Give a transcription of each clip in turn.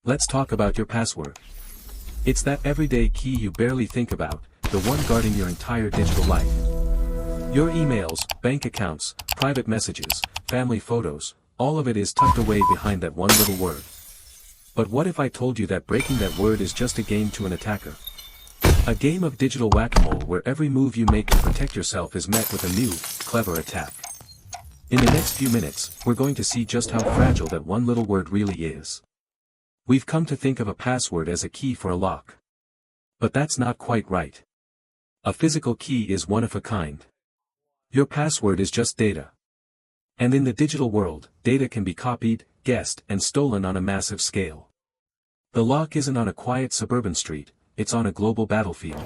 Let's talk about your password. It's that everyday key you barely think about, the one guarding your entire digital life. Your emails, bank accounts, private messages, family photos, all of it is tucked away behind that one little word. But what if I told you that breaking that word is just a game to an attacker? A game of digital whack-a-mole where every move you make to protect yourself is met with a new, clever attack. In the next few minutes, we're going to see just how fragile that one little word really is. We've come to think of a password as a key for a lock. But that's not quite right. A physical key is one of a kind. Your password is just data. And in the digital world, data can be copied, guessed, and stolen on a massive scale. The lock isn't on a quiet suburban street, it's on a global battlefield.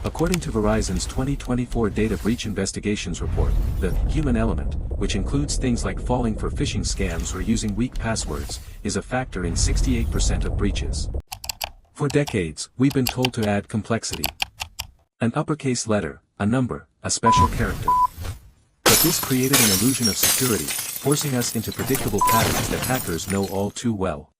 According to Verizon's 2024 Data Breach Investigations Report, the human element, which includes things like falling for phishing scams or using weak passwords, is a factor in 68% of breaches. For decades, we've been told to add complexity. An uppercase letter, a number, a special character. But this created an illusion of security, forcing us into predictable patterns that hackers know all too well.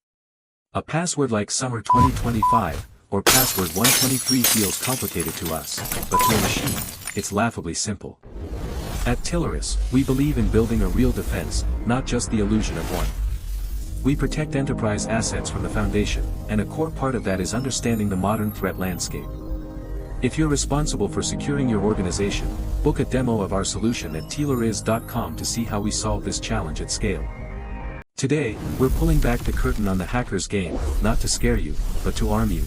A password like Summer 2025, or Password 123 feels complicated to us, but to a machine, it's laughably simple. At Tileris, we believe in building a real defense, not just the illusion of one. We protect enterprise assets from the foundation, and a core part of that is understanding the modern threat landscape. If you're responsible for securing your organization, book a demo of our solution at Tileris.com to see how we solve this challenge at scale. Today, we're pulling back the curtain on the hacker's game, not to scare you, but to arm you.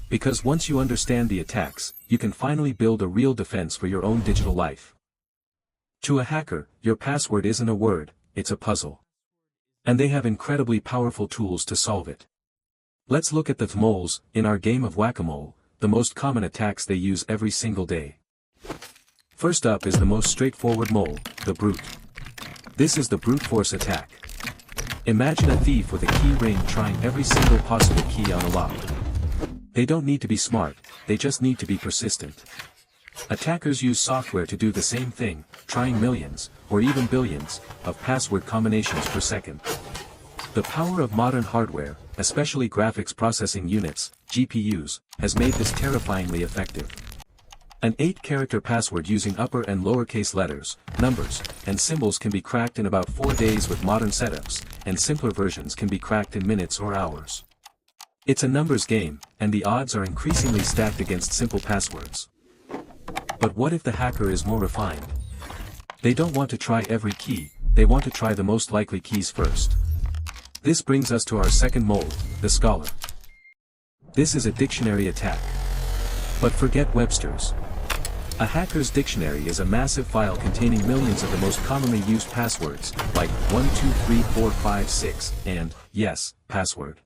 Because once you understand the attacks, you can finally build a real defense for your own digital life. To a hacker, your password isn't a word, it's a puzzle. And they have incredibly powerful tools to solve it. Let's look at the moles, in our game of whack-a-mole, the most common attacks they use every single day. First up is the most straightforward mole, the brute. This is the brute force attack. Imagine a thief with a key ring trying every single possible key on a lock. They don't need to be smart, they just need to be persistent. Attackers use software to do the same thing, trying millions, or even billions, of password combinations per second. The power of modern hardware, especially graphics processing units, GPUs, has made this terrifyingly effective. An 8-character password using upper and lowercase letters, numbers, and symbols can be cracked in about 4 days with modern setups, and simpler versions can be cracked in minutes or hours. It's a numbers game, and the odds are increasingly stacked against simple passwords. But what if the hacker is more refined? They don't want to try every key, they want to try the most likely keys first. This brings us to our second mole, the scholar. This is a dictionary attack. But forget Webster's. A hacker's dictionary is a massive file containing millions of the most commonly used passwords, like 123456, and, yes, password.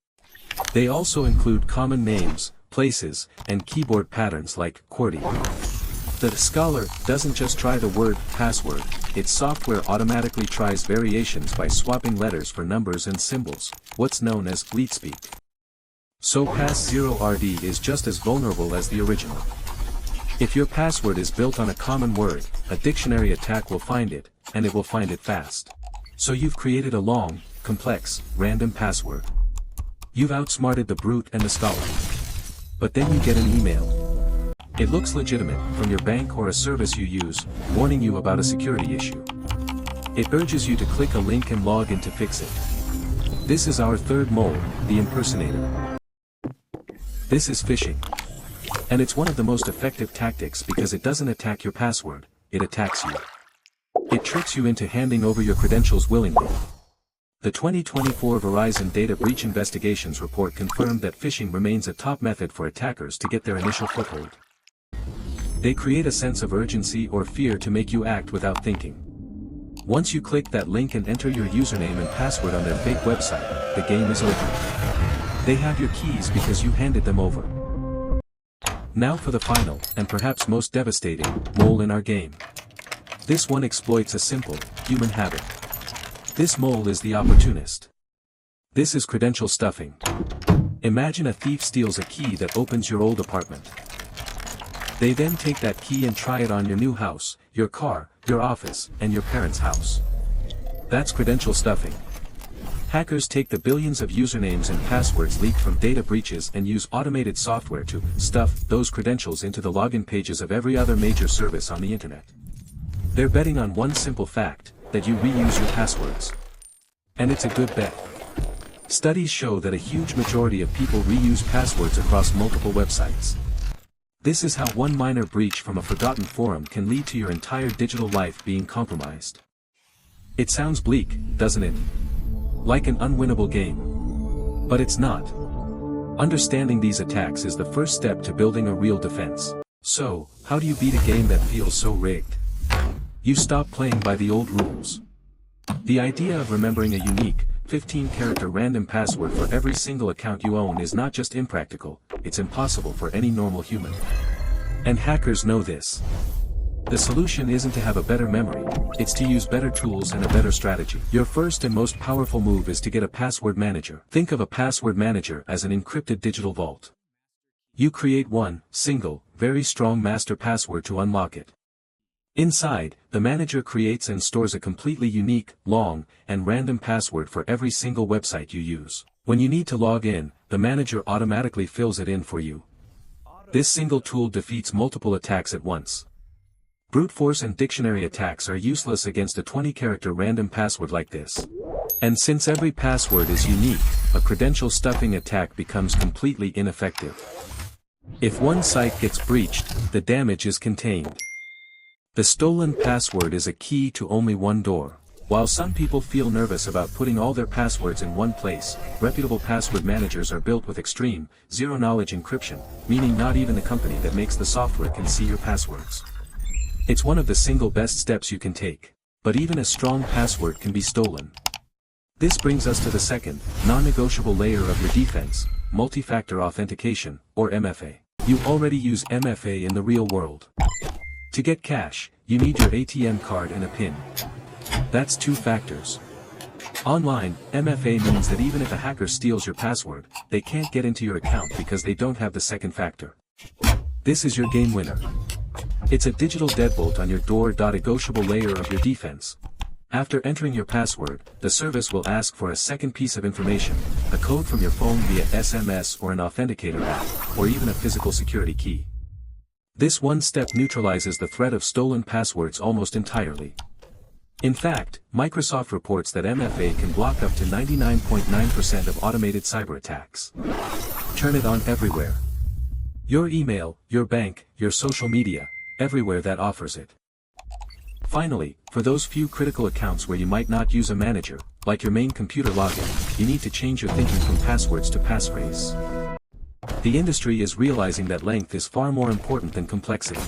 They also include common names, places, and keyboard patterns like QWERTY. The scholar doesn't just try the word password, its software automatically tries variations by swapping letters for numbers and symbols, what's known as leetspeak. So Pass0RD is just as vulnerable as the original. If your password is built on a common word, a dictionary attack will find it, and it will find it fast. So you've created a long, complex, random password. You've outsmarted the brute and the scholar. But then you get an email. It looks legitimate, from your bank or a service you use, warning you about a security issue. It urges you to click a link and log in to fix it. This is our third mole, the impersonator. This is phishing. And it's one of the most effective tactics because it doesn't attack your password, it attacks you. It tricks you into handing over your credentials willingly. The 2024 Verizon Data Breach Investigations Report confirmed that phishing remains a top method for attackers to get their initial foothold. They create a sense of urgency or fear to make you act without thinking. Once you click that link and enter your username and password on their fake website, the game is over. They have your keys because you handed them over. Now for the final, and perhaps most devastating, mole in our game. This one exploits a simple, human habit. This mole is the opportunist. This is credential stuffing. Imagine a thief steals a key that opens your old apartment. They then take that key and try it on your new house, your car, your office, and your parents' house. That's credential stuffing. Hackers take the billions of usernames and passwords leaked from data breaches and use automated software to stuff those credentials into the login pages of every other major service on the internet. They're betting on one simple fact, that you reuse your passwords. And it's a good bet. Studies show that a huge majority of people reuse passwords across multiple websites. This is how one minor breach from a forgotten forum can lead to your entire digital life being compromised. It sounds bleak, doesn't it? Like an unwinnable game. But it's not. Understanding these attacks is the first step to building a real defense. So, how do you beat a game that feels so rigged? You stop playing by the old rules. The idea of remembering a unique, 15-character random password for every single account you own is not just impractical, it's impossible for any normal human. And hackers know this. The solution isn't to have a better memory, it's to use better tools and a better strategy. Your first and most powerful move is to get a password manager. Think of a password manager as an encrypted digital vault. You create one, single, very strong master password to unlock it. Inside, the manager creates and stores a completely unique, long, and random password for every single website you use. When you need to log in, the manager automatically fills it in for you. This single tool defeats multiple attacks at once. Brute force and dictionary attacks are useless against a 20-character random password like this. And since every password is unique, a credential stuffing attack becomes completely ineffective. If one site gets breached, the damage is contained. The stolen password is a key to only one door. While some people feel nervous about putting all their passwords in one place, reputable password managers are built with extreme, zero-knowledge encryption, meaning not even the company that makes the software can see your passwords. It's one of the single best steps you can take. But even a strong password can be stolen. This brings us to the second, non-negotiable layer of your defense, multi-factor authentication, or MFA. You already use MFA in the real world. To get cash, you need your ATM card and a PIN. That's two factors. Online, MFA means that even if a hacker steals your password, they can't get into your account because they don't have the second factor. This is your game winner. It's a digital deadbolt on your door-negotiable layer of your defense. After entering your password, the service will ask for a second piece of information, a code from your phone via SMS or an authenticator app, or even a physical security key. This one step neutralizes the threat of stolen passwords almost entirely. In fact, Microsoft reports that MFA can block up to 99.9% of automated cyber attacks. Turn it on everywhere. Your email, your bank, your social media, everywhere that offers it. Finally, for those few critical accounts where you might not use a manager, like your main computer login, you need to change your thinking from passwords to passphrase. The industry is realizing that length is far more important than complexity.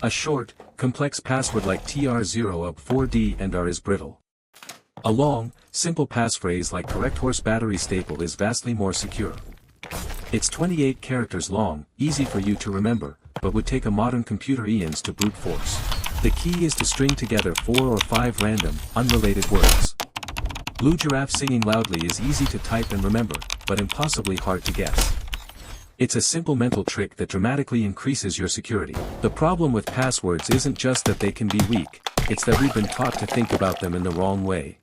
A short, complex password like TR0 up 4D and R is brittle. A long, simple passphrase like correct horse battery staple is vastly more secure. It's 28 characters long, easy for you to remember, but would take a modern computer eons to brute force. The key is to string together 4 or 5 random, unrelated words. Blue giraffe singing loudly is easy to type and remember, but impossibly hard to guess. It's a simple mental trick that dramatically increases your security. The problem with passwords isn't just that they can be weak, it's that we've been taught to think about them in the wrong way.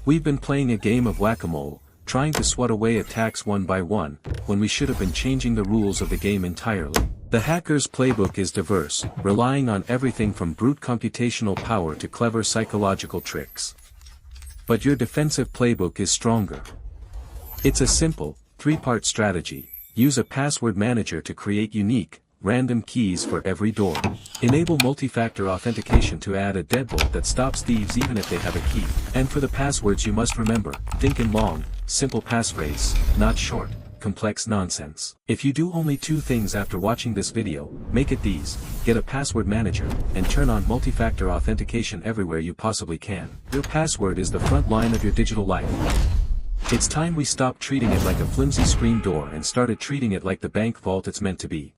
We've been playing a game of whack-a-mole, trying to swat away attacks one by one, when we should have been changing the rules of the game entirely. The hacker's playbook is diverse, relying on everything from brute computational power to clever psychological tricks. But your defensive playbook is stronger. It's a simple, 3-part strategy. Use a password manager to create unique, random keys for every door. Enable multi-factor authentication to add a deadbolt that stops thieves even if they have a key. And for the passwords you must remember, think in long, simple passphrase, not short, complex nonsense. If you do only 2 things after watching this video, make it these: get a password manager, and turn on multi-factor authentication everywhere you possibly can. Your password is the front line of your digital life. It's time we stopped treating it like a flimsy screen door and started treating it like the bank vault it's meant to be.